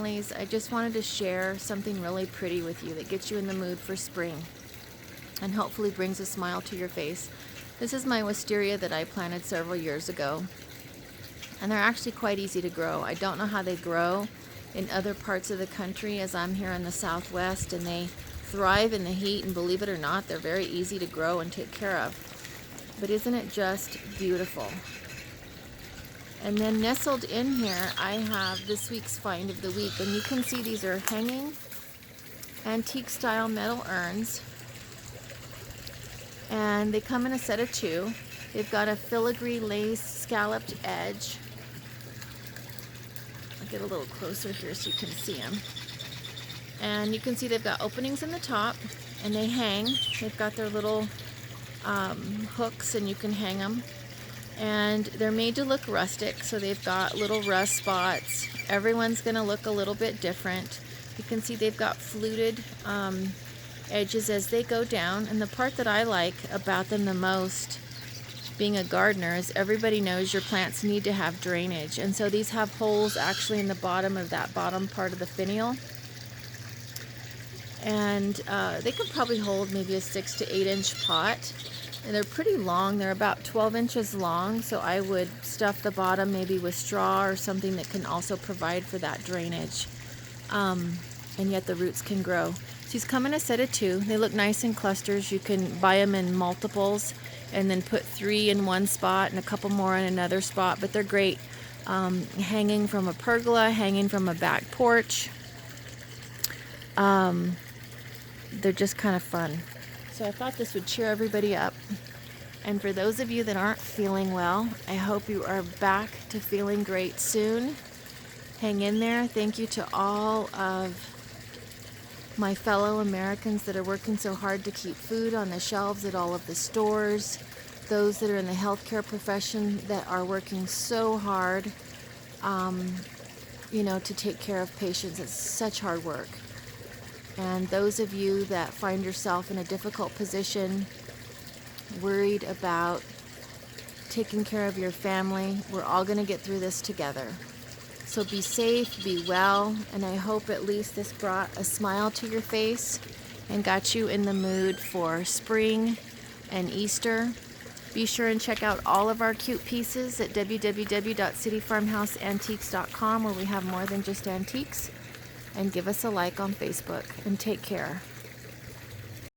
I just wanted to share something really pretty with you that gets you in the mood for spring and hopefully brings a smile to your face. This is my wisteria that I planted several years ago, and they're actually quite easy to grow. I don't know how they grow in other parts of the country, as I'm here in the Southwest, and they thrive in the heat, and believe it or not, they're very easy to grow and take care of. But isn't it just beautiful? And then nestled in here, I have this week's find of the week. And you can see these are hanging antique style metal urns. And they come in a set of 2. They've got a filigree lace scalloped edge. I'll get a little closer here so you can see them. And you can see they've got openings in the top, and they hang. They've got their little hooks, and you can hang them. And they're made to look rustic, so they've got little rust spots. Everyone's going to look a little bit different. You can see they've got fluted edges as they go down. And the part that I like about them the most, being a gardener, is everybody knows your plants need to have drainage. And so these have holes actually in the bottom of that bottom part of the finial. And they could probably hold maybe a 6 to 8 inch pot. And they're pretty long. They're about 12 inches long, so I would stuff the bottom maybe with straw or something that can also provide for that drainage. And yet the roots can grow. So these come in a set of 2. They look nice in clusters. You can buy them in multiples and then put 3 in one spot and a couple more in another spot. But they're great hanging from a pergola, hanging from a back porch. They're just kind of fun. So I thought this would cheer everybody up. And for those of you that aren't feeling well, I hope you are back to feeling great soon. Hang in there. Thank you to all of my fellow Americans that are working so hard to keep food on the shelves at all of the stores. Those that are in the healthcare profession that are working so hard, to take care of patients. It's such hard work. And those of you that find yourself in a difficult position, worried about taking care of your family, we're all going to get through this together. So be safe, be well, and I hope at least this brought a smile to your face and got you in the mood for spring and Easter. Be sure and check out all of our cute pieces at www.cityfarmhouseantiques.com, where we have more than just antiques. And give us a like on Facebook, and take care.